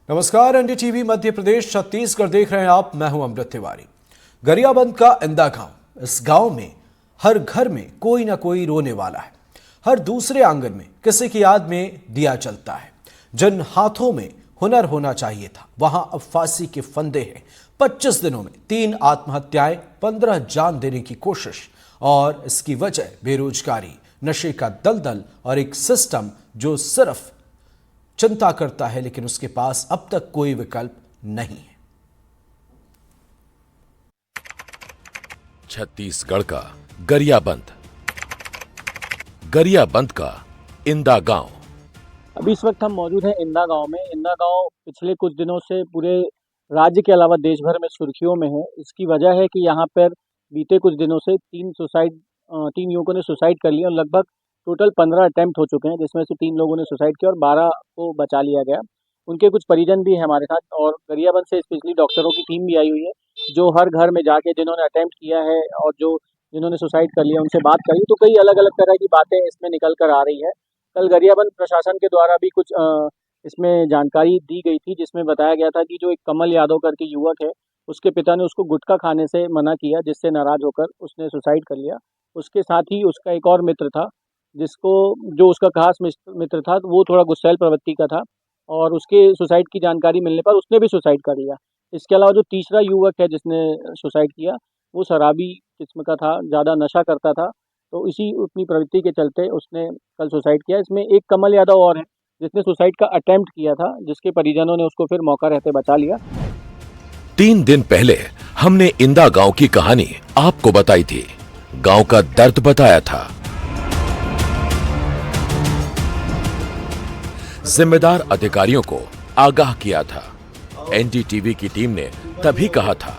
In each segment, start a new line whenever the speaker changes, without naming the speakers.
नमस्कार, एनडीटीवी मध्य प्रदेश छत्तीसगढ़ देख रहे हैं आप। मैं हूं अमृत तिवारी। गरियाबंद का इंदा गांव, इस गांव में हर घर में कोई ना कोई रोने वाला है। हर दूसरे आंगन में किसी की याद में दिया जलता है। जिन हाथों में हुनर होना चाहिए था, वहां अब फांसी के फंदे हैं। 25 दिनों में 3 आत्महत्याएं, 15 जान देने की कोशिश, और इसकी वजह बेरोजगारी, नशे का दलदल और एक सिस्टम जो सिर्फ चिंता करता है लेकिन उसके पास अब तक कोई विकल्प नहीं है।
छत्तीसगढ़ का गरियाबंद, गरियाबंद का इंदा गांव।
अभी इस वक्त हम मौजूद हैं इंदा गांव में। इंदा गांव पिछले कुछ दिनों से पूरे राज्य के अलावा देश भर में सुर्खियों में है। इसकी वजह है कि यहाँ पर बीते कुछ दिनों से 3 युवकों ने सुसाइड कर लिया और लगभग टोटल 15 अटेम्प्ट हो चुके हैं, जिसमें से 3 लोगों ने सुसाइड किया और 12 को बचा लिया गया। उनके कुछ परिजन भी हैं हमारे साथ, और गरियाबंद से स्पेशली डॉक्टरों की टीम भी आई हुई है, जो हर घर में जाके जिन्होंने अटेम्प्ट किया है और जिन्होंने सुसाइड कर लिया उनसे बात करी। तो कई अलग अलग तरह की बातें इसमें निकल कर आ रही है। कल गरियाबंद प्रशासन के द्वारा भी कुछ इसमें जानकारी दी गई थी, जिसमें बताया गया था कि जो एक कमल यादव करके युवक है, उसके पिता ने उसको गुटखा खाने से मना किया, जिससे नाराज होकर उसने सुसाइड कर लिया। उसके साथ ही उसका एक और मित्र था, जिसको जो उसका खास मित्र था, वो थोड़ा गुस्सैल प्रवृत्ति का था, और उसके सुसाइड की जानकारी मिलने पर उसने भी सुसाइड कर लिया। इसके अलावा जो तीसरा युवक है जिसने सुसाइड किया, वो शराबी किस्म का था, ज़्यादा नशा करता था, तो इसी अपनी प्रवृत्ति के चलते उसने कल सुसाइड किया। इसमें एक कमल यादव और है जिसने सुसाइड का अटेम्प्ट किया था, जिसके परिजनों ने उसको फिर मौका रहते बचा लिया।
3 दिन पहले हमने इंदा गांव की कहानी आपको बताई थी, गांव का दर्द बताया था। जिम्मेदार अधिकारियों को आगाह किया था। एनडीटीवी की टीम ने तभी कहा था,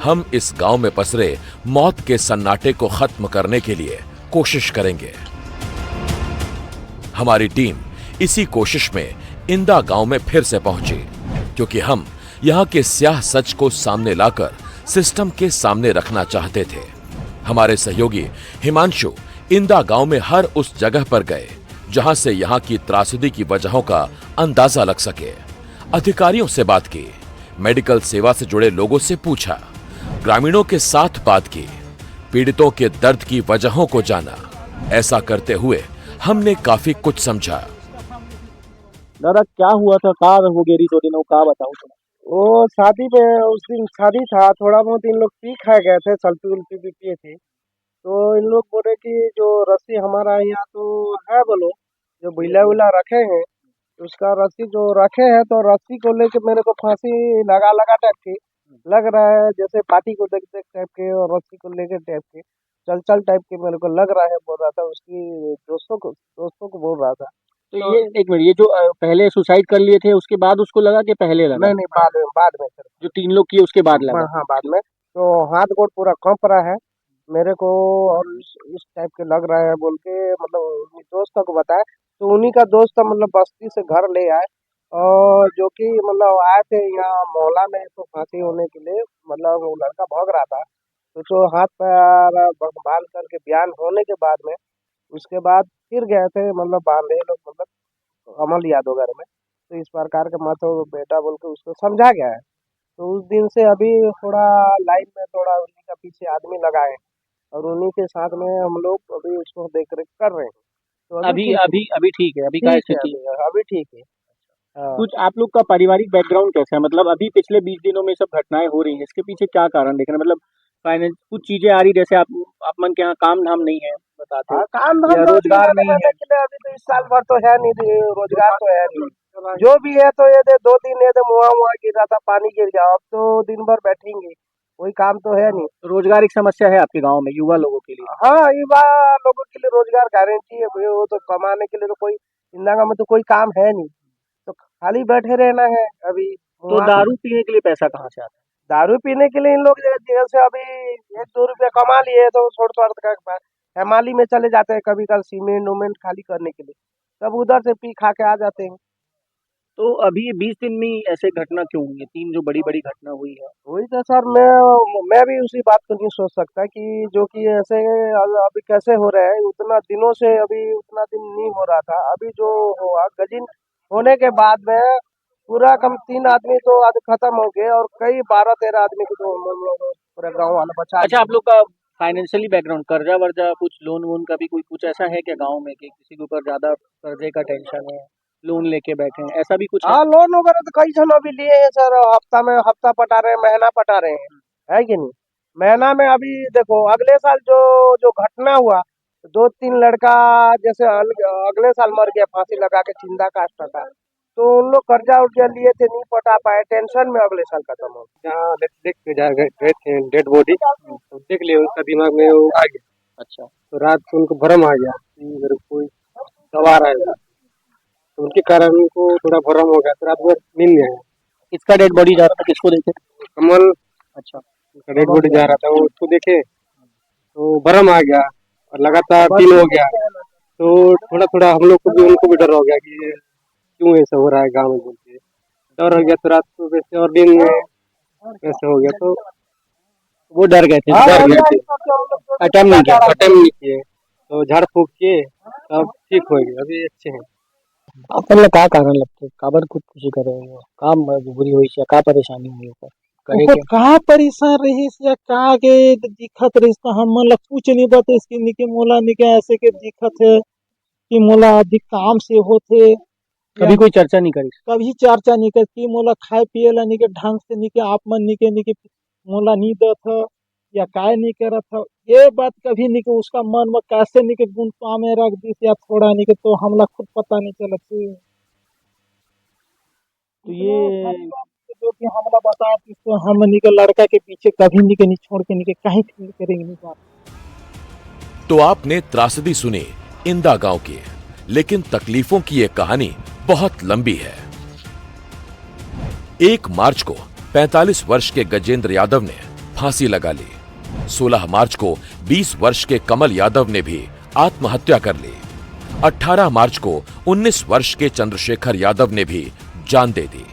हम इस गांव में पसरे मौत के सन्नाटे को खत्म करने के लिए कोशिश करेंगे। हमारी टीम इसी कोशिश में इंदा गांव में फिर से पहुंची, क्योंकि हम यहां के स्याह सच को सामने लाकर सिस्टम के सामने रखना चाहते थे। हमारे सहयोगी हिमांशु इंदा गांव में हर उस जगह पर गए जहां से यहां की त्रासदी की वजहों का अंदाजा लग सके। अधिकारियों से बात की, मेडिकल सेवा से जुड़े लोगों से पूछा, ग्रामीणों के साथ बात की, पीड़ितों के दर्द की वजहों को जाना। ऐसा करते हुए हमने काफी कुछ समझा।
दादा, क्या हुआ था? कार हो गई तो दिन का बताओ तुम।
वो शादी में उस दिन शादी था, थोड़ा बहुत इन लोग पी खा गए थे, सल्फी उल्फी भी पिए थे। तो इन लोग बोले कि जो रस्सी हमारा यहाँ तो है, बोलो जो बिल्ला उला रखे हैं, उसका रस्सी जो रखे हैं, तो रस्सी को लेके मेरे को फांसी लगा लगा टाइप की लग रहा है, जैसे पार्टी को देख देख टाइप के, और रस्सी को लेके टाइप के चल चल टाइप के मेरे को लग रहा है, बोल रहा था उसकी दोस्तों को बोल रहा था।
तो ये एक मिनट, ये जो पहले सुसाइड कर लिए थे उसके बाद उसको लगा कि पहले लगा?
नहीं नहीं, बाद में सर।
जो 3 लोग किए उसके बाद लगा?
हाँ, बाद में। तो हाथ गोड़ पूरा कांप रहा है मेरे को, और इस टाइप के लग रहा है बोल के, मतलब उन्हीं दोस्तों को बताया। तो उन्हीं का दोस्त मतलब बस्ती से घर ले आए, और जो कि मतलब आए थे यहाँ मोहल्ला में तो फांसी होने के लिए, मतलब वो लड़का भाग रहा था। तो जो हाथ पैर बांध करके बयान होने के बाद में, उसके बाद फिर गए थे, मतलब बांधे लोग, मतलब अमल यादव घर में। तो इस प्रकार का मत हो बेटा बोल के उसको समझा गया है। तो उस दिन से अभी थोड़ा लाइन में थोड़ा उन्हीं का पीछे आदमी लगाए, और उन्हीं के साथ में हम लोग अभी उसको देख रेख कर रहे हैं। तो
अभी अभी अभी ठीक है? अभी क्या
ठीक है,
स्थिति?
अभी ठीक है। हाँ।
कुछ आप लोग का पारिवारिक बैकग्राउंड कैसा है? मतलब अभी पिछले 20 दिनों में सब घटनाएं हो रही हैं, इसके पीछे क्या कारण देख रहे हैं? मतलब फाइनेंस कुछ चीजें आ रही, जैसे आप मन के यहाँ काम धाम नहीं है बताते,
काम
या
धाम
रोजगार नहीं है?
के लिए अभी तो इस साल भर तो है नहीं, रोजगार तो है नहीं। जो भी है तो ये 2 दिन ये मुआ मुआ गिर रहा था, पानी गिर गया, अब तो दिन भर बैठेंगे, कोई काम तो है नहीं।
रोजगार एक समस्या है आपके गांव में युवा लोगों के लिए?
हाँ, युवा लोगों के लिए रोजगार गारंटी है भाई, वो तो कमाने के लिए तो कोई जिंदगी में तो कोई काम है नहीं, तो खाली बैठे रहना है अभी।
तो दारू पीने के लिए पैसा कहाँ से आता है?
दारू पीने के लिए इन लोग जैसे अभी 1-2 रुपया कमा लिए तो छोड़ छोड़ कर हेमाली में चले जाते हैं, कभी कभी सीमेंट उमेंट खाली करने के लिए, तब उधर से पी खा के आ जाते हैं।
तो अभी ये 20 दिन में ही ऐसे घटना क्यों हुई है? 3 जो बड़ी बड़ी घटना हुई है।
वही तो सर, मैं भी उसी बात को नहीं सोच सकता कि जो कि ऐसे अभी कैसे हो रहे हैं, उतना दिनों से अभी उतना दिन नहीं हो रहा था। अभी जो हुआ गजिन होने के बाद में पूरा कम 3 आदमी तो आज खत्म हो गए और कई 12-13 आदमी को तो हम लोग पूरा गाँव वाला बचा
अच्छा, आप लोग का फाइनेंशियली बैकग्राउंड, कर्जा वर्जा कुछ लोन वोन का भी कोई कुछ ऐसा है क्या गांव में कि किसी के ऊपर ज्यादा कर्जे का टेंशन है, लोन लेके बैठे हैं, ऐसा भी कुछ है?
हाँ, लोन वगैरह तो कई जन अभी लिए हैं सर। हफ्ता में हफ्ता पटा रहे हैं, महीना पटा रहे हैं, है कि नहीं। महीना में अभी देखो अगले साल जो जो घटना हुआ, 2-3 लड़का जैसे अगले साल मर गया फांसी लगा के, जिंदा कास्ट का। तो उन लोग कर्जा उर्जा लिए थे, नहीं पटा पाए, टेंशन में अगले साल खत्म हो गया। जहाँ देख के गए थे डेड बॉडी, तो देख लिया उनका दिमाग में वो आ गया।
अच्छा,
तो रात को उनको भरम आ गया कि मेरे को कोई सवार आएगा, तो उनके कारण उनको थोड़ा भरम हो गया, तो रात भर नींद नहीं आया।
किसका डेड बॉडी जा रहा था, किसको देखे?
कमल
अच्छा,
का डेड बॉडी जा रहा था, वो उसको देखे तो भरम आ गया और लगातार दिन हो गया। तो थोड़ा थोड़ा हम लोग को भी उनको भी डर हो गया कि ये क्यों ऐसा हो रहा है गाँव में बोल के। डर हो गया तो रात को वैसे और दिन में ऐसा हो गया, तो
वो डर गए थे,
डर गए थे,
अटेम्प्ट नहीं किया।
अटेम्प्ट नहीं किए, तो झाड़ फूक किए, सब ठीक हो गए, अभी अच्छे हैं।
आपल्याला का कारण लागते, का बरं खुदकुशी करायला, का मजबुरी हुई या का परेशानी हुई ऊपर करे
ऊपर
के?
कहाँ परेशान रहीस या का के दिखत रहीस तो हम मतलब कुछ नहीं बतेस कि निके मोला निके ऐसे के दिखत है कि मोला अधिक काम से होते,
कभी कोई चर्चा नहीं करी?
कभी चर्चा नहीं कर कि मोला खाए पिए ला निके ढंग से निके आप मन निके निके मोला नहीं दत है या काय नहीं करत है, ये बात कभी निके उसका मन में कैसे निके गुंतवा में रख दिस या थोड़ा निके तो हमला खुद पता नहीं चलत है।
तो ये
जो कि हमला बता तो हम निके लड़का के पीछे कभी निके नहीं छोड़ के निके कहीं नहीं करेंगे नहीं बात।
तो आपने त्रासदी सुनी इंदा गांव की, लेकिन तकलीफों की यह कहानी बहुत लंबी है। 1 मार्च को 45 वर्ष के गजेंद्र यादव ने फांसी लगा ली। 16 मार्च को 20 वर्ष के कमल यादव ने भी आत्महत्या कर ली। 18 मार्च को 19 वर्ष के चंद्रशेखर यादव ने भी जान दे दी।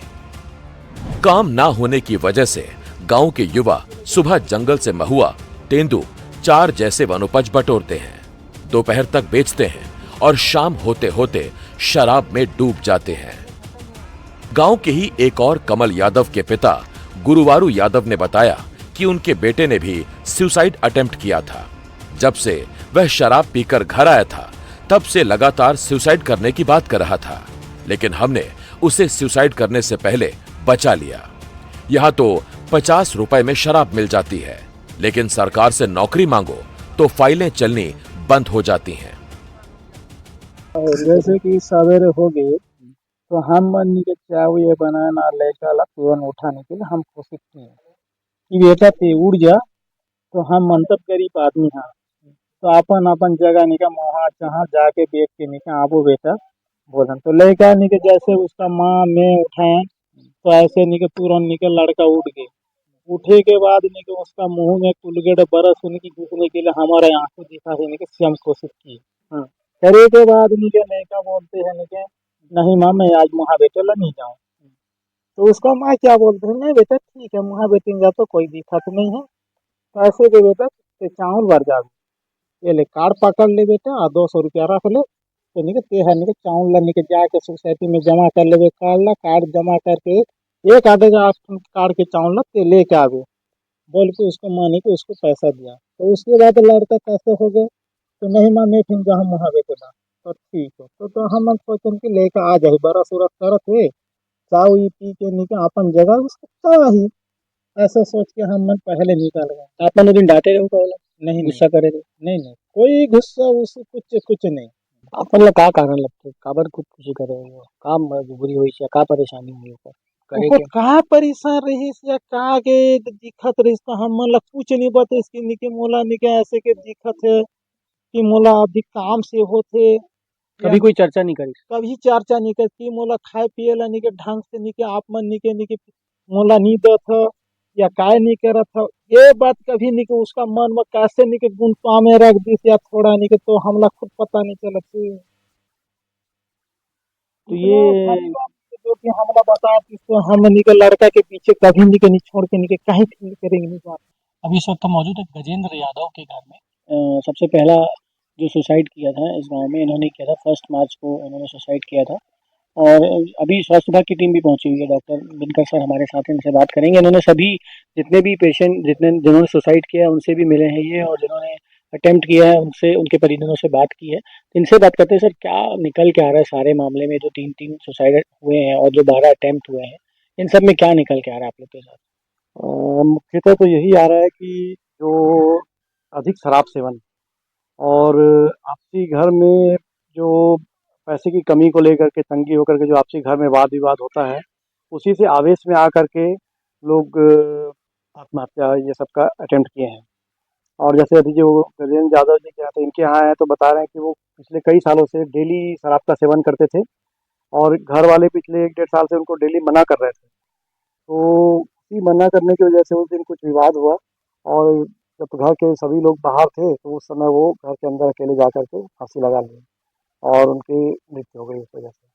काम ना होने की वजह से गांव के युवा सुबह जंगल से महुआ, तेंदू, चार जैसे वनोपज बटोरते हैं, दोपहर तक बेचते हैं और शाम होते होते शराब में डूब जाते हैं। गांव के ही एक और कमल यादव के पिता गुरुवारू यादव ने बताया कि उनके बेटे ने भी सुसाइड अटेम्प्ट किया था। जब से वह शराब पीकर घर आया था, तब से लगातार सुसाइड करने की बात कर रहा था, लेकिन हमने उसे सुसाइड करने से पहले बचा लिया। यहां तो 50 रुपए में शराब मिल जाती है, लेकिन सरकार से नौकरी मांगो तो फाइलें चलनी बंद हो जाती हैं।
जैसे कि सवेरे हो गए तो हम मन के चाव ये बनाना लेकर ला तुरंत उठाने के लिए हम कोशिश किए कि बेटा ते उड़ जा, तो हम मंतब गरीब आदमी हैं तो अपन अपन जगह निका वहाँ जहाँ जाके बैठ के निका आबो बेटा बोलन, तो लड़का निके जैसे उसका माँ में उठाए तो ऐसे निके तुरंत निके लड़का उठ गए। उठे के बाद निके उसका मुंह में कुलगेट बरस उनकी घुसने के लिए हमारे आंसू दिखा देने की हम कोशिश की। करे के बाद निके लड़का बोलते हैं निके नहीं माँ मैं आज वहाँ बेटे ला नहीं जाऊँ, तो उसका माँ क्या बोलते हैं नहीं बेटा ठीक है वहाँ बेटेंगे तो कोई दिक्कत नहीं है, तो ऐसे के बेटा ते चावल भर जाओ, ये ले कार्ड पकड़ ले बेटा और 200 रुपया रख ले, तो निके ते है निके चावल ला निके जाके सोसाइटी में जमा कर ले, कार्ड जमा करके एक आधे का कार्ड के चावल ला ते लेके आवे बोल के उसको माने के उसको पैसा दिया। तो उसके बाद लड़का कैसे हो गए तो नहीं माँ मैं फिर जहाँ वहाँ बेटे ना, तो ठीक है तो हम सोचन के लेके आ जाए बड़ा सूरत करत है चाव ये पी के निके अपन जगह उसको ही ऐसा सोच के हम मन पहले निकाल गए।
आप मन दिन डांटे रहो का
नहीं
गुस्सा करे रहो?
नहीं कोई गुस्सा उसे कुछ नहीं।
आपल्याला का कारण लागते, का बरं खुदकुशी करायला, का मजबुरी हुई या का परेशानी हुई ऊपर करे
ऊपर
के?
कहाँ परेशान रहीस या का के दिखत रहीस तो हम मतलब कुछ नहीं बतेस कि निके मोला निके ऐसे के दिखत है कि मोला अधिक काम से होते,
कभी कोई चर्चा नहीं करी?
कभी चर्चा नहीं कर कि मोला खाए पिए ला निके ढंग से निके आप मन निके निके मोला नहीं दत है या काय नहीं करत है, ये बात कभी निके उसका मन में कैसे निके गुंतवा में रख दिस या थोड़ा निके तो हमला खुद पता नहीं चलत है।
तो ये
जो कि हमला बता तो हम निके लड़का के पीछे कभी निके नहीं छोड़ के निके कहीं नहीं करेंगे नहीं बात।
अभी इस वक्त हम मौजूद है गजेंद्र यादव के घर में। सबसे पहला जो सुसाइड किया था इस गांव में इन्होंने किया था, 1 मार्च को इन्होंने सुसाइड किया था। और अभी स्वास्थ्य विभाग की टीम भी पहुंची हुई है। डॉक्टर दिनकर सर हमारे साथ हैं, इनसे बात करेंगे। इन्होंने सभी जितने भी पेशेंट जिन्होंने सुसाइड किया है उनसे भी मिले हैं ये, और जिन्होंने अटेम्प्ट किया है उनसे, उनके परिजनों से बात की है। इनसे बात करते हैं। सर, क्या निकल के आ रहा है सारे मामले में? जो 3 सुसाइड हुए हैं और जो 12 अटेम्प्ट हुए हैं, इन सब में क्या निकल के आ रहा है आप लोग के साथ?
मुख्यतः तो यही आ रहा है कि जो अधिक शराब सेवन और आपसी घर में जो पैसे की कमी को लेकर के तंगी होकर के जो आपसी घर में वाद विवाद होता है, उसी से आवेश में आकर के लोग आत्महत्या ये सब का अटेम्प्ट किए हैं। और जैसे अभी जो गजेंद्र यादव जी के यहाँ, तो इनके यहाँ हैं तो बता रहे हैं कि वो पिछले कई सालों से डेली शराब का सेवन करते थे और घर वाले पिछले 1 डेढ़ साल से उनको डेली मना कर रहे थे। तो उसी मना करने की वजह से उस दिन कुछ विवाद हुआ और जब घर के सभी लोग बाहर थे तो उस समय वो घर के अंदर अकेले जा कर के फांसी लगा लिए और उनकी मृत्यु हो गई उस वजह से।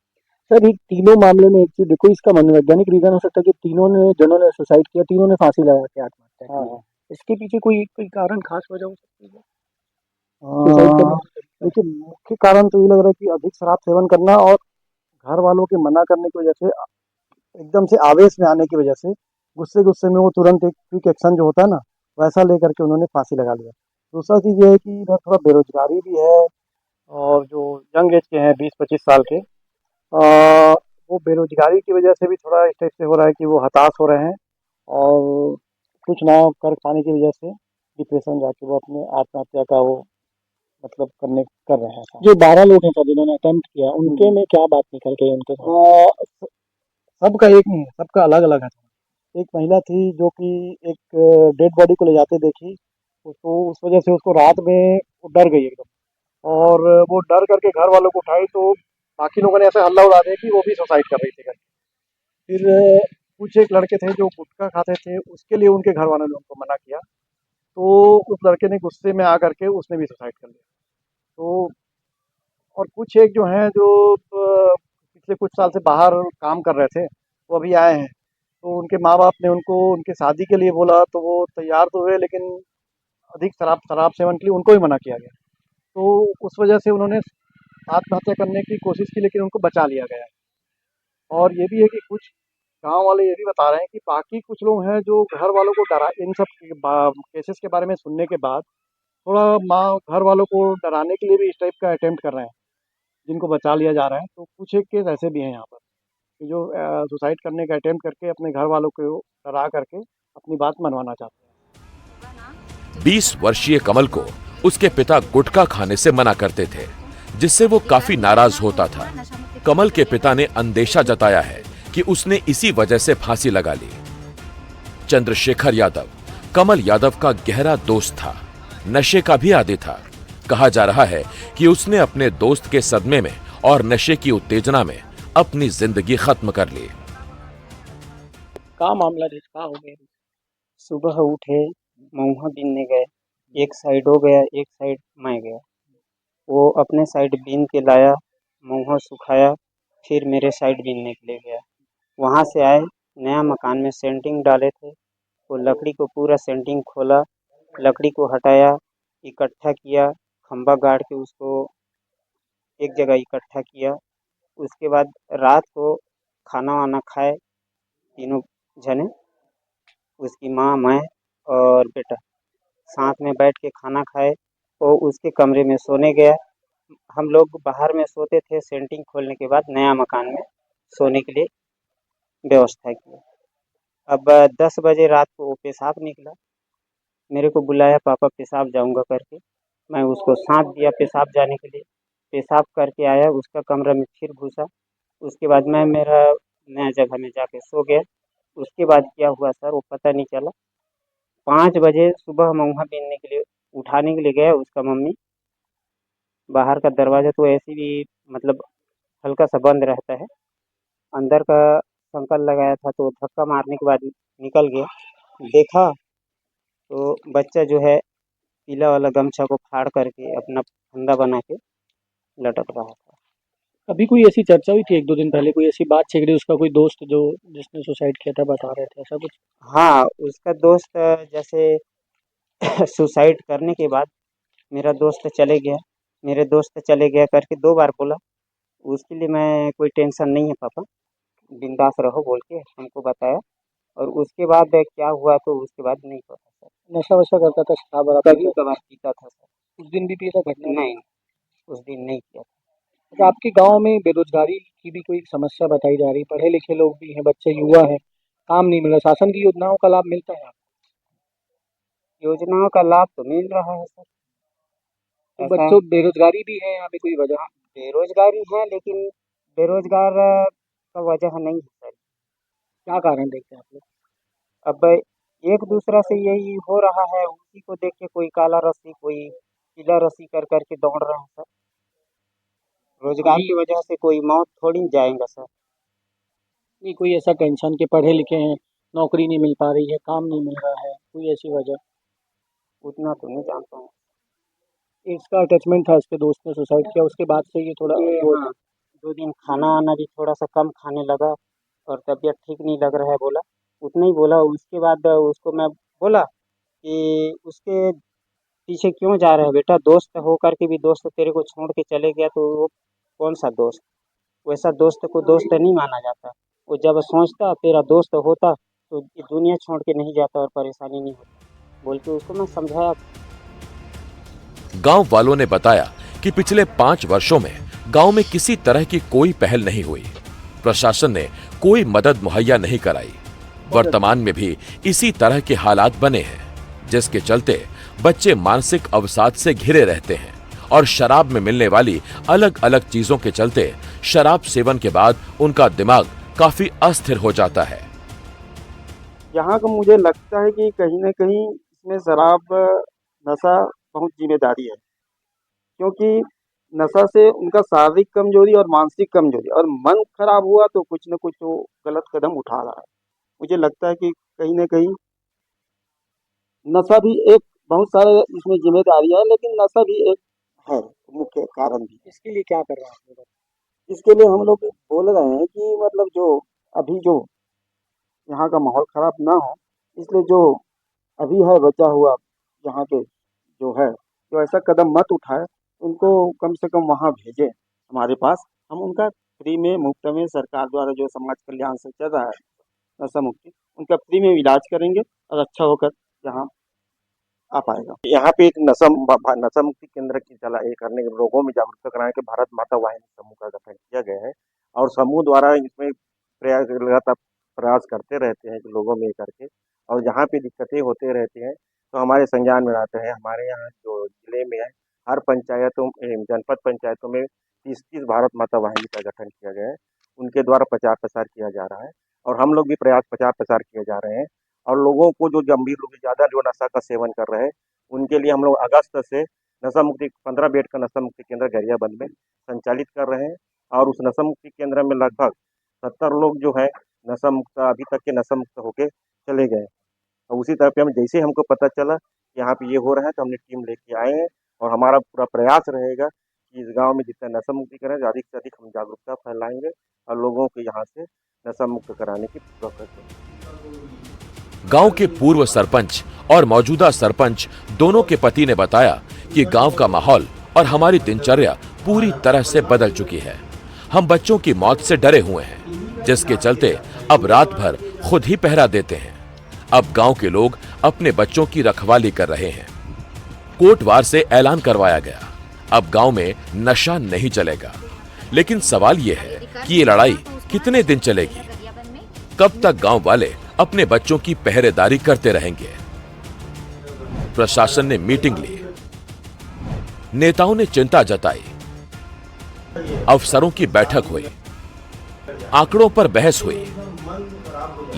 सर, ये तीनों मामले में एक चीज देखो, इसका मनोवैज्ञानिक रीजन हो सकता है कि तीनों ने, जिन्होंने सुसाइड किया, तीनों ने फांसी लगा के आत्महत्या
हाँ
की है।
हाँ।
इसके पीछे कोई कोई कारण, खास वजह हो सकती है सुसाइड करने की?
देखिए, मुख्य कारण तो ये लग रहा है कि अधिक शराब सेवन करना और घर वालों के मना करने की वजह से, एकदम से आवेश में आने की वजह से, गुस्से गुस्से में वो तुरंत एक क्विक एक्शन जो होता है ना, वैसा लेकर के उन्होंने फांसी लगा लिया। दूसरा चीज़ ये है कि इधर थोड़ा बेरोजगारी भी है और जो यंग एज के हैं 20-25 साल के, वो बेरोजगारी की वजह से भी थोड़ा इस टाइप से हो रहा है कि वो हताश हो रहे हैं और कुछ ना कर पाने की वजह से डिप्रेशन जाके वो अपने आत्महत्या का वो मतलब कर रहे हैं ऐसा।
जो 12 लोग हैं सर जिन्होंने अटेम्प्ट किया, उनके में क्या बात निकल के आई उनके साथ?
सबका एक नहीं है, सबका अलग अलग है। एक महिला थी जो कि एक डेड बॉडी को ले जाते देखी, उसको उस वजह से उसको रात में वो डर गई एकदम और वो डर करके घर वालों को उठाई तो बाकी लोगों ने ऐसे हल्ला उड़ा दिया कि वो भी सुसाइड कर रही थी करके। फिर कुछ एक लड़के थे जो गुटखा खाते थे, उसके लिए उनके घर वालों ने उनको मना किया, तो उस लड़के ने गुस्से में आकर के उसने भी सुसाइड कर लिया। तो और कुछ एक जो हैं जो पिछले कुछ साल से बाहर काम कर रहे थे, वो अभी आए हैं, तो उनके माँ बाप ने उनको उनके शादी के लिए बोला तो वो तैयार तो हुए, लेकिन अधिक शराब शराब सेवन के लिए उनको भी मना किया गया। तो उस वजह से उन्होंने आत्महत्या करने की कोशिश की, लेकिन उनको बचा लिया गया। और ये भी है कि कुछ गांव वाले ये भी बता रहे हैं कि बाकी कुछ लोग हैं जो घर वालों को डरा, इन सब केसेस के बारे में सुनने के बाद थोड़ा माँ घर वालों को डराने के लिए भी इस टाइप का अटेम्प्ट कर रहे हैं, जिनको बचा लिया जा रहा है। तो कुछ एक केस ऐसे भी हैं यहाँ पर कि जो सुसाइड करने का अटेम्प्ट करके अपने घर वालों को डरा करके अपनी बात मनवाना चाहते हैं।
20 वर्षीय कमल को उसके पिता गुटखा खाने से मना करते थे, जिससे वो काफी नाराज होता था। कमल के पिता ने अंदेशा जताया है कि उसने इसी वजह से फांसी लगा ली। चंद्रशेखर यादव कमल यादव का गहरा दोस्त था, नशे का भी आदी था। कहा जा रहा है कि उसने अपने दोस्त के सदमे में और नशे की उत्तेजना में अपनी जिंदगी खत्म कर ली।
का मामला जिसका हो गया?
सुबह उठे, महुआ बीनने गए, एक साइड हो गया, एक साइड मैं गया। वो अपने साइड बीन के लाया, महुआ सुखाया, फिर मेरे साइड बीनने के लिए गया। वहाँ से आए, नया मकान में सेंटिंग डाले थे, वो लकड़ी को पूरा सेंटिंग खोला, लकड़ी को हटाया, इकट्ठा किया, खंबा गाड़ के उसको एक जगह इकट्ठा किया। उसके बाद रात को खाना वाना खाए तीनों जने, उसकी माँ, मैं और बेटा साथ में बैठ के खाना खाए और उसके कमरे में सोने गया। हम लोग बाहर में सोते थे, सेंटिंग खोलने के बाद नया मकान में सोने के लिए व्यवस्था की। अब 10 बजे रात को वो पेशाब निकला, मेरे को बुलाया, पापा पेशाब जाऊंगा करके। मैं उसको साथ दिया पेशाब जाने के लिए, पेशाब करके आया, उसका कमरा में फिर घुसा। उसके बाद मैं मेरा नया जगह में जाके सो गया। उसके बाद क्या हुआ सर वो पता नहीं चला। 5 बजे सुबह महुआ बीनने के लिए उठाने के लिए गया उसका मम्मी, बाहर का दरवाज़ा तो ऐसे भी मतलब हल्का सा बंद रहता है, अंदर का संकल लगाया था तो धक्का मारने के बाद निकल गया। देखा तो बच्चा जो है पीला वाला गमछा को फाड़ करके अपना फंदा बना के लटक रहा था।
अभी कोई ऐसी चर्चा हुई थी 1-2 दिन पहले, कोई ऐसी बात छिड़ रही, उसका कोई दोस्त जो जिसने सुसाइड किया था बता रहे थे, ऐसा कुछ?
हाँ, उसका दोस्त जैसे सुसाइड करने के बाद मेरा दोस्त चले गया, मेरे दोस्त चले गया करके 2 बार बोला।
उसके लिए मैं कोई टेंशन नहीं है पापा, बिंदास रहो बोल के हमको बताया। और उसके बाद क्या हुआ तो उसके बाद नहीं पता सर।
नशा वशा करता था, शराब वराब
कभी
पीता था?
कभार पीता था सर।
उस दिन भी पिया था, घटना?
नहीं, उस दिन नहीं किया था।
अच्छा, आपके गांव में बेरोजगारी की भी कोई समस्या बताई जा रही, पढ़े लिखे लोग भी हैं, बच्चे युवा हैं, काम नहीं मिल रहा, शासन की योजनाओं का लाभ मिलता है आपको?
योजनाओं का लाभ तो मिल रहा है सर।
तो
ऐसा
बच्चों बेरोजगारी भी है यहाँ पे, कोई वजह?
बेरोजगारी है, लेकिन बेरोजगार का वजह नहीं है सर।
क्या कारण देखते हैं आप लोग?
अब एक दूसरा से यही हो रहा है, उसी को देख के कोई काला रस्सी, कोई पीला रस्सी कर करके दौड़ रहा है सर। रोजगार की वजह से कोई मौत थोड़ी जाएगा सर।
नहीं, कोई ऐसा टेंशन के पढ़े लिखे हैं, नौकरी नहीं मिल पा रही है, काम नहीं मिल रहा है, कोई ऐसी वजह?
उतना तो नहीं जानता हूँ।
इसका अटैचमेंट था, इसके दोस्त ने सुसाइड किया, उसके बाद से ये थोड़ा
ये
वो
हाँ, 2 दिन खाना वाना भी थोड़ा सा कम खाने लगा और तबीयत ठीक नहीं लग रहा है बोला। उतना ही बोला। उसके बाद उसको मैं बोला कि उसके पीछे क्यों जा रहा है बेटा, दोस्त हो करके भी दोस्त तेरे को छोड़ के चले गया तो वो कौन सा दोस्त? वैसा दोस्त को दोस्त नहीं माना जाता। वो जब सोचता तेरा दोस्त होता तो ये दुनिया छोड़ के नहीं जाता और परेशानी नहीं होती बोल के उसको मैं समझाया।
गांव वालों ने बताया कि पिछले 5 वर्षों में गांव में किसी तरह की कोई पहल नहीं हुई। प्रशासन ने कोई मदद मुहैया नहीं कराई। वर्तमान में भी इसी तरह के हालात बने हैं, जिसके चलते बच्चे मानसिक अवसाद से घिरे रहते हैं और शराब में मिलने वाली अलग अलग चीजों के चलते शराब सेवन के बाद उनका दिमाग काफी अस्थिर हो जाता है।
यहाँ का मुझे लगता है कि कहीं न कहीं इसमें शराब नशा बहुत ज़िम्मेदारी है, क्योंकि नशा से उनका शारीरिक कमज़ोरी और मानसिक कमज़ोरी और मन खराब हुआ तो कुछ न कुछ वो गलत कदम उठा रहा है। मुझे लगता है कि कहीं न कहीं नशा भी एक बहुत सारे इसमें ज़िम्मेदारी है, लेकिन नशा भी एक है मुख्य कारण भी।
इसके लिए क्या कर रहे हैं आप लोग?
इसके लिए हम लोग बोल रहे हैं कि मतलब जो अभी जो यहाँ का माहौल खराब ना हो, इसलिए जो अभी है बचा हुआ यहाँ के जो है, जो ऐसा कदम मत उठाए, उनको कम से कम वहाँ भेजें हमारे पास। हम उनका फ्री में, मुफ्त में सरकार द्वारा जो समाज कल्याण से चल रहा है नशा मुक्ति, उनका फ्री में इलाज करेंगे और अच्छा होकर यहाँ आ पाएगा। यहाँ पे एक नशा मुक्ति केंद्र की चला ये करने के लोगों में जागरूकता कराने के भारत माता वाहिनी समूह का गठन किया गया है और समूह द्वारा इसमें प्रयास लगातार प्रयास करते रहते हैं कि लोगों में ये करके, और जहाँ पे दिक्कतें होते रहते हैं तो हमारे संज्ञान में लाते हैं। हमारे यहाँ जो जिले में है, हर पंचायतों जनपद पंचायतों में 30-30 भारत माता वाहिनी का गठन किया गया है। उनके द्वारा प्रचार प्रसार किया जा रहा है और हम लोग भी प्रचार प्रसार किए जा रहे हैं। और लोगों को जो गंभीर रूप से ज़्यादा जो नशा का सेवन कर रहे हैं, उनके लिए हम लोग अगस्त से नशा मुक्ति 15 बेड का नशा मुक्ति केंद्र गरियाबंद में संचालित कर रहे हैं और उस नशा मुक्ति केंद्र में लगभग 70 लोग जो है नशा मुक्त अभी तक के नशा मुक्त होके चले गए। और उसी तरह पे हम जैसे हमको पता चला कि यहाँ पे ये हो रहा है तो हमने टीम लेके आए हैं और हमारा पूरा प्रयास रहेगा कि इस गांव में जितना नशा मुक्ति करें अधिक से अधिक हम जागरूकता फैलाएंगे और लोगों को यहाँ से नशा मुक्त कराने की पूरा करेंगे।
गांव के पूर्व सरपंच और मौजूदा सरपंच दोनों के पति ने बताया कि गांव का माहौल और हमारी दिनचर्या पूरी तरह से बदल चुकी है। हम बच्चों की मौत से डरे हुए हैं, जिसके चलते अब रात भर खुद ही पहरा देते हैं। अब गांव के लोग अपने बच्चों की रखवाली कर रहे हैं। कोटवार से ऐलान करवाया गया, अब गांव में नशा नहीं चलेगा। लेकिन सवाल यह है कि ये लड़ाई कितने दिन चलेगी? कब तक गांव वाले अपने बच्चों की पहरेदारी करते रहेंगे? प्रशासन ने मीटिंग ली, नेताओं ने चिंता जताई, अफसरों की बैठक हुई, आंकड़ों पर बहस हुई,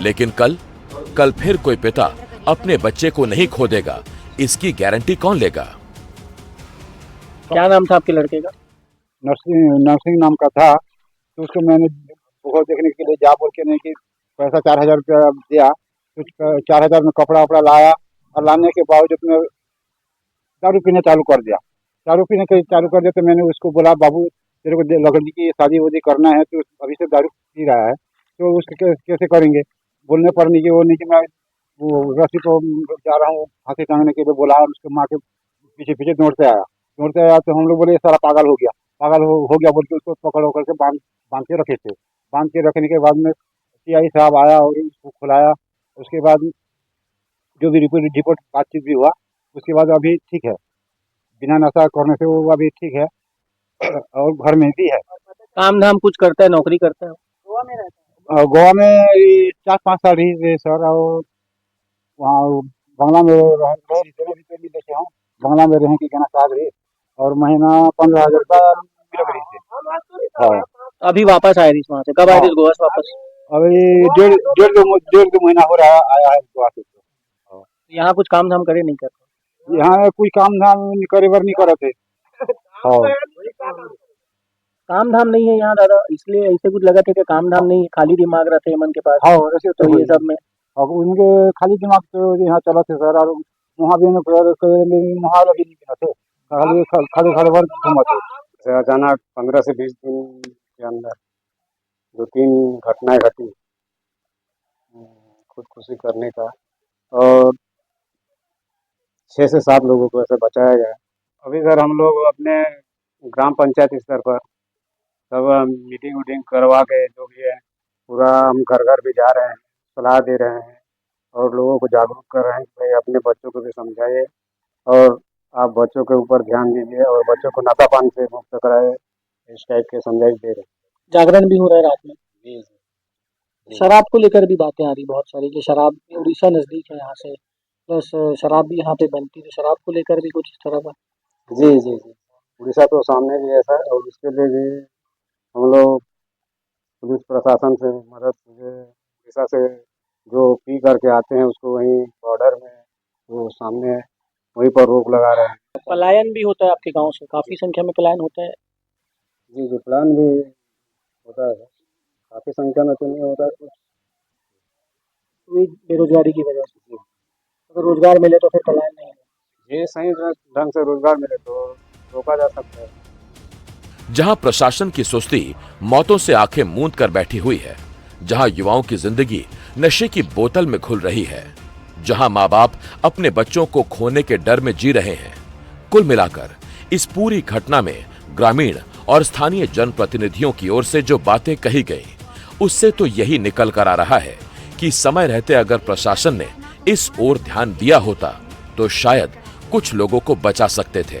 लेकिन कल फिर कोई पिता अपने बच्चे को नहीं खो देगा, इसकी गारंटी कौन लेगा?
क्या नाम था आपके लड़के का?
नरसिंह नाम का था। तो उसको मैंने बहुत देखने के लिए जा बोल के नहीं कि पैसा 4000 रुपया दिया, तो 4000 में कपड़ा वपड़ा लाया और लाने के बावजूद में दारू पीना चालू कर दिया। चालू कर दिया तो मैंने उसको बोला, बाबू तेरे को लड़की की शादी वादी करना है तो अभी से दारू पी रहा है तो उसको कैसे करेंगे? बोलने पर नहीं कि वो नहीं कि मैं वो रस्सी को जा रहा हूँ फांसी टांगने के लिए बोला और उसके माँ के पीछे पीछे दौड़ते आया तो हम लोग बोले सारा पागल हो गया। पागल हो गया बोल के उसको पकड़ कर के बांध के रखे थे। बांध के रखने के बाद में सीआई साहब आया और उसको खुलाया। उसके बाद जो भी रिपोर्ट बातचीत भी हुआ, उसके बाद अभी ठीक है, बिना नशा करने से वो अभी ठीक है और घर में भी है।
काम धाम कुछ करता है, नौकरी करता है?
गोवा में 4-5 साल रही थे सर, और वहाँ बंगला में भी देखे हूँ, बंगला में रहे कि कहना साथ रही, और महीना 15,000 का मिल रही थी। हाँ,
अभी वापस आए थी वहाँ से? कब आए थे गोवा से वापस?
अभी डेढ़ दो महीना हो रहा आया है गोवा से।
यहाँ कुछ काम धाम करे नहीं करते?
यहाँ कोई काम धाम करे बर नहीं करते। हाँ,
काम धाम नहीं है यहाँ दादा, इसलिए ऐसे कुछ लगा था कि काम धाम नहीं है, खाली दिमाग रहते हैं मन के पास।
हाँ, ऐसे
तो ये सब में
उनके खाली दिमाग तो यहाँ चला थे सर, और वहाँ भी मुहाल भी नहीं थे, खाली भर घूमते।
अचानक 15 से 20 दिन के अंदर 2-3 घटनाएं घटी खुदकुशी करने का, और 6 से 7 लोगों को ऐसे बचाया गया। अभी सर हम लोग अपने ग्राम पंचायत स्तर पर सब मीटिंग वूटिंग करवा के जो भी है पूरा हम घर घर भी जा रहे हैं, सलाह दे रहे हैं और लोगों को जागरूक कर रहे हैं कि भाई अपने बच्चों को भी समझाइए और आप बच्चों के ऊपर ध्यान दीजिए और बच्चों को नशापान से मुक्त कराए, इस टाइप के संदेश दे रहे हैं।
जागरण भी हो रहा है रात में? जी। शराब को लेकर भी बातें आ रही बहुत सारी कि शराब, उड़ीसा नजदीक है यहाँ से, प्लस शराब भी यहाँ पे बनती है, शराब को लेकर भी कुछ इस तरह का?
जी, उड़ीसा तो सामने भी है सर, और उसके लिए भी हम लोग पुलिस प्रशासन से मदद उड़ीसा से जो पी करके आते हैं उसको वहीं बॉर्डर में वो सामने वहीं पर रोक लगा रहे हैं।
पलायन भी होता है आपके गांव से? काफी संख्या में पलायन होता है?
जी, पलायन भी होता है, काफी संख्या में तो नहीं होता है कुछ,
बेरोजगारी की वजह से। अगर रोजगार मिले तो फिर पलायन नहीं है।
ये सही ढंग से रोजगार मिले तो रोका जा सकता है।
जहां प्रशासन की सुस्ती मौतों से आंखें मूंद कर बैठी हुई है, जहां युवाओं की जिंदगी नशे की बोतल में घुल रही है, जहां माँ बाप अपने बच्चों को खोने के डर में जी रहे हैं, कुल मिलाकर इस पूरी घटना में ग्रामीण और स्थानीय जनप्रतिनिधियों की ओर से जो बातें कही गई, उससे तो यही निकल कर आ रहा है कि समय रहते अगर प्रशासन ने इस ओर ध्यान दिया होता तो शायद कुछ लोगों को बचा सकते थे।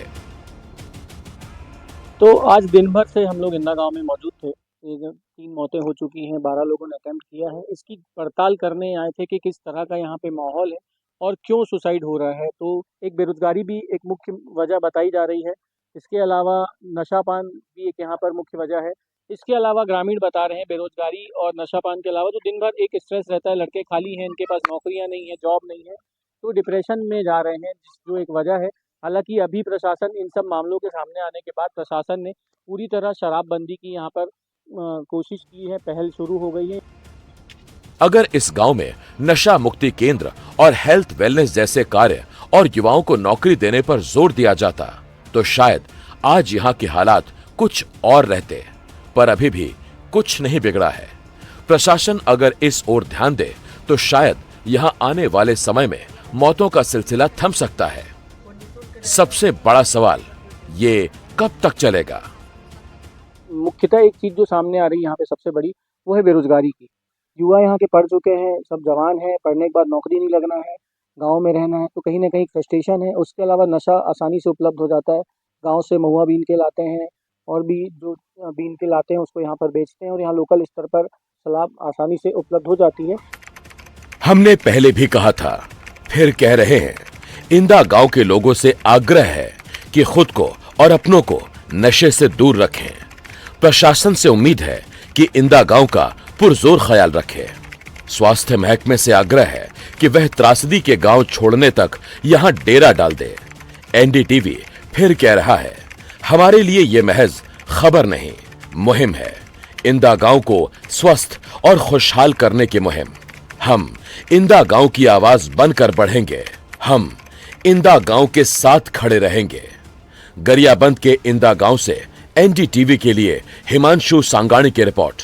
तो आज दिन भर से हम लोग इंदा गांव में मौजूद थे। 3 मौतें हो चुकी हैं, 12 लोगों ने अटेम्प्ट किया है। इसकी पड़ताल करने आए थे कि किस तरह का यहाँ पे माहौल है और क्यों सुसाइड हो रहा है। तो एक बेरोजगारी भी एक मुख्य वजह बताई जा रही है। इसके अलावा नशापान भी एक यहाँ पर मुख्य वजह है। इसके अलावा ग्रामीण बता रहे हैं बेरोजगारी और नशापान के अलावा जो दिन भर एक स्ट्रेस रहता है, लड़के खाली हैं, इनके पास नौकरियाँ नहीं है, जॉब नहीं है, तो डिप्रेशन में जा रहे हैं, जो एक वजह है। हालांकि अभी प्रशासन इन सब मामलों के सामने आने के बाद प्रशासन ने पूरी तरह शराबबंदी की यहाँ पर कोशिश की है, पहल शुरू हो गई है।
अगर इस गांव में नशा मुक्ति केंद्र और हेल्थ वेलनेस जैसे कार्य और युवाओं को नौकरी देने पर जोर दिया जाता तो शायद आज यहाँ के हालात कुछ और रहते, पर अभी भी कुछ नहीं बिगड़ा है। प्रशासन अगर इस ओर ध्यान दे तो शायद यहाँ आने वाले समय में मौतों का सिलसिला थम सकता है। सबसे बड़ा सवाल ये कब तक चलेगा?
मुख्यतः एक चीज जो सामने आ रही है यहाँ पे सबसे बड़ी, वो है बेरोजगारी की। युवा यहाँ के पढ़ चुके हैं, सब जवान हैं, पढ़ने के बाद नौकरी नहीं लगना है, गांव में रहना है, तो कहीं ना कहीं फ्रस्ट्रेशन है। उसके अलावा नशा आसानी से उपलब्ध हो जाता है, गांव से महुआ बीन के लाते हैं और भी जो बीन के लाते हैं उसको यहाँ पर बेचते हैं और यहाँ लोकल स्तर पर शराब आसानी से उपलब्ध हो जाती है।
हमने पहले भी कहा था, फिर कह रहे हैं, इंदा गांव के लोगों से आग्रह है कि खुद को और अपनों को नशे से दूर रखें। प्रशासन से उम्मीद है कि इंदा गांव का पुरजोर ख्याल रखे। स्वास्थ्य महकमे से आग्रह है कि वह त्रासदी के गांव छोड़ने तक यहां डेरा डाल दे। एनडीटीवी फिर कह रहा है, हमारे लिए ये महज खबर नहीं, मुहिम है। इंदा गांव को स्वस्थ और खुशहाल करने की मुहिम। हम इंदा गांव की आवाज बनकर बढ़ेंगे। हम इंदा गांव के साथ खड़े रहेंगे। गरियाबंद के इंदा गांव से एनडीटीवी के लिए हिमांशु सांगाणी की रिपोर्ट।